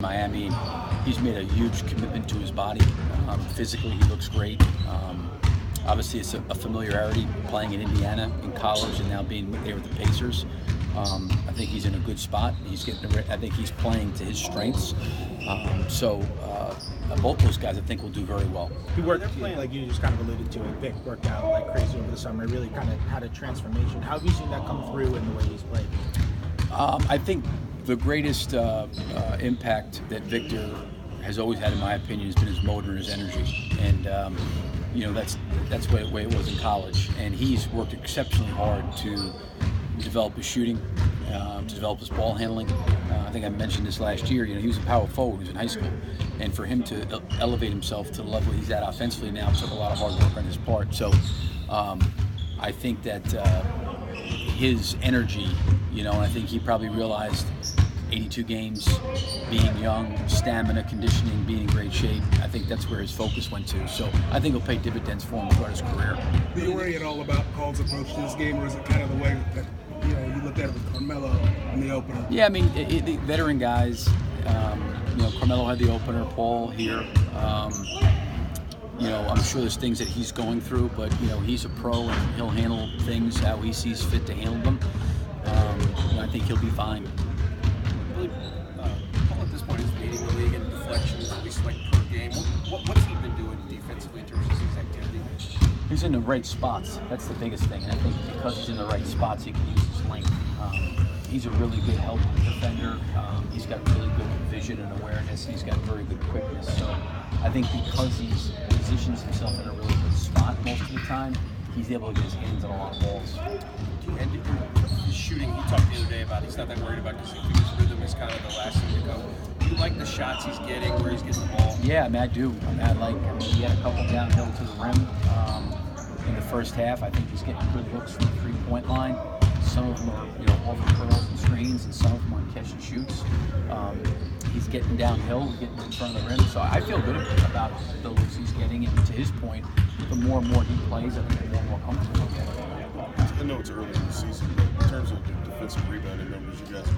Miami, he's made a huge commitment to his body. Physically, he looks great. Obviously, it's a familiarity playing in Indiana in college and now being there with the Pacers. I think he's in a good spot. I think he's playing to his strengths. Both those guys, I think, will do very well. He worked, like you just kind of alluded to it. Vic worked out like crazy over the summer. Really kind of had a transformation. How have you seen that come through in the way he's played? I think the greatest impact that Victor has always had, in my opinion, has been his motor and his energy. And that's the way it was in college. And he's worked exceptionally hard to develop his shooting, to develop his ball handling. I think I mentioned this last year. He was a power forward. He was in high school, and for him to elevate himself to the level he's at offensively now took a lot of hard work on his part. So I think that his energy, and I think he probably realized 82 games, being young, stamina, conditioning, being in great shape. I think that's where his focus went to. So I think it'll pay dividends for him throughout his career. Do you worry at all about Paul's approach to this game, or is it kind of the way that you looked at it with Carmelo in the opener? Yeah, I mean, the veteran guys. Carmelo had the opener, Paul here. I'm sure there's things that he's going through, but he's a pro and he'll handle things how he sees fit to handle them. I think he'll be fine. Paul at this point is leading the league in deflections, at least like per game. What's he been doing defensively in terms of his activity? He's in the right spots. That's the biggest thing. And I think because he's in the right spots, he can use his length. He's a really good help defender. He's got really good vision and awareness. He's got very good quickness. So I think because he positions himself in a really good spot most of the time, he's able to get his hands on a lot of balls. And his shooting, he talked the other day about he's not that worried about because he thinks his rhythm is kind of the last thing to go. Do you like the shots he's getting, where he's getting the ball? Yeah, I do. He had a couple downhill to the rim in the first half. I think he's getting good looks from the three-point line. Some of them are, off the curls and screens, and some of them are catch and shoots. He's getting downhill, getting in front of the rim. So I feel good about the looks he's getting. And to his point, the more and more he plays, I think the more and more comfortable he'll get. I know it's early in the season, but in terms of the defensive rebounding numbers, you guys are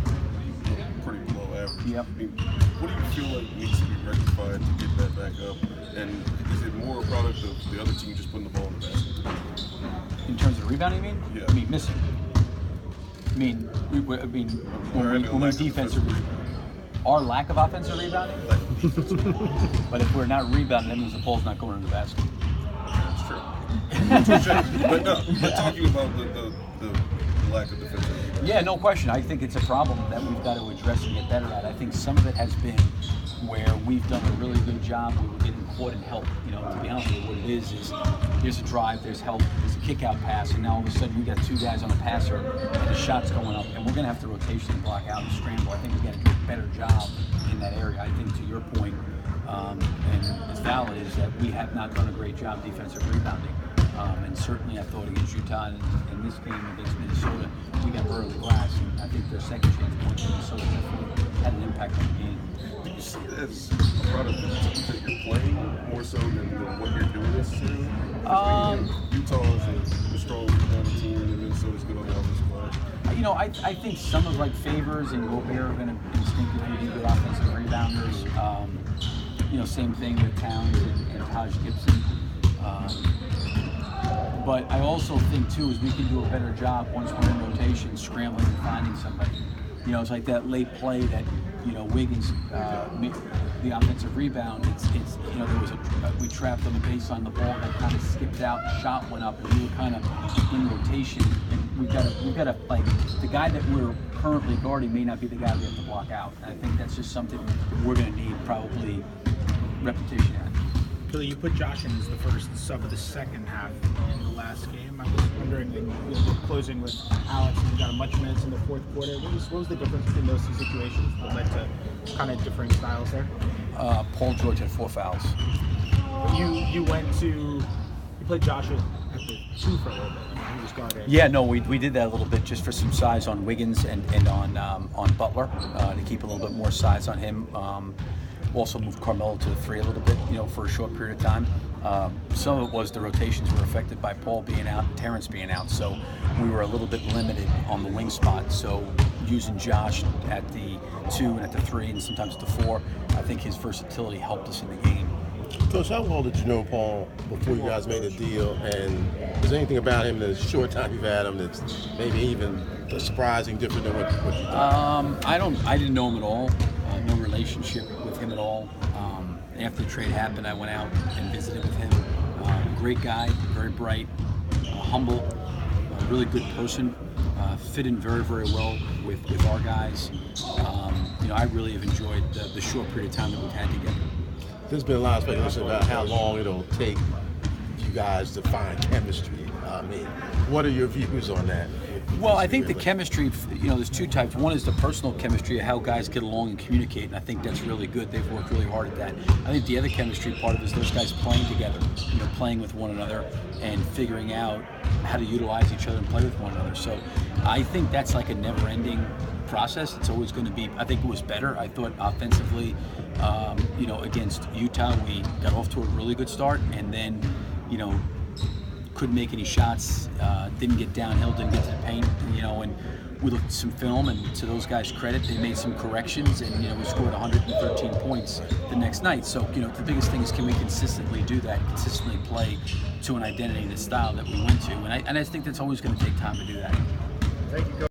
pretty below average. Yep. I mean, what do you feel like needs to be rectified to get that back up? And is it more a product of the other team just putting the ball in the basket? In terms of rebounding, you mean? Yeah. I mean, missing. When we're defensive, our lack of offensive rebounding. But if we're not rebounding, that means the ball's not going in the basket. That's true. but talking about the lack of defensive rebounding. Yeah, no question. I think it's a problem that we've got to address and get better at. I think some of it has been where we've done a really good job. We were getting caught in help. To be honest with you, what it is there's a drive, there's help, there's a kick-out pass, and now all of a sudden we got two guys on a passer and the shot's going up, and we're going to have to rotationally block out and scramble. I think we've got to do a better job in that area. I think to your point, and it's valid, is that we have not done a great job defensive rebounding. And certainly I thought against Utah and in this game against Minnesota, we got early glass, and I think their second chance points in Minnesota definitely had an impact on the game. Do you see that as a product of the teams that you're playing more so than what you're doing necessarily? Utah is a strong rebounding team, and Minnesota's good on the offensive line. I think some of Favors and Gobert are going to instinctively be good offensive rebounders. Same thing with Towns and Taj Gibson. But I also think too is we can do a better job once we're in rotation, scrambling and finding somebody. It's like that late play that Wiggins, the offensive rebound. It's there was we trapped on the baseline, the ball that kind of skipped out, the shot went up, and we were kind of in rotation. And we've got to like the guy that we're currently guarding may not be the guy we have to block out. And I think that's just something we're going to need probably repetition at. Billy, you put Josh in as the first sub of the second half in the last game. I was wondering, closing with Alex, and you got a bunch of minutes in the fourth quarter. What was the difference between those two situations that led to kind of differing styles there? Paul George had 4 fouls. You played Josh at the 2 for a little bit. He was guarding. Yeah, no, we did that a little bit just for some size on Wiggins and on Butler to keep a little bit more size on him. Also moved Carmelo to the 3 a little bit, for a short period of time. Some of it was the rotations were affected by Paul being out and Terrence being out, so we were a little bit limited on the wing spot. So using Josh at the 2 and at the 3 and sometimes at the 4, I think his versatility helped us in the game. Coach, how well did you know Paul before you guys made a deal? And is there anything about him in the short time you've had him that's maybe even surprising, different than what you thought? I didn't know him at all. No relationship with him at all. After the trade happened, I went out and visited with him. Great guy, very bright, humble, really good person. Fit in very, very well with our guys. I really have enjoyed the short period of time that we've had together. There's been a lot of speculation about how long it'll take you guys to find chemistry. I mean, what are your views on that? Well, I think the chemistry, there's two types. One is the personal chemistry of how guys get along and communicate, and I think that's really good. They've worked really hard at that. I think the other chemistry part of it is those guys playing together, playing with one another and figuring out how to utilize each other and play with one another. So I think that's like a never-ending process. It's always going to be, I think it was better. I thought offensively, against Utah, we got off to a really good start, and then, couldn't make any shots, didn't get downhill, didn't get to the paint, and we looked at some film, and to those guys' credit, they made some corrections, and we scored 113 points the next night. So the biggest thing is, can we consistently do that, consistently play to an identity and a style that we went to, and I think that's always going to take time to do that. Thank you, Coach.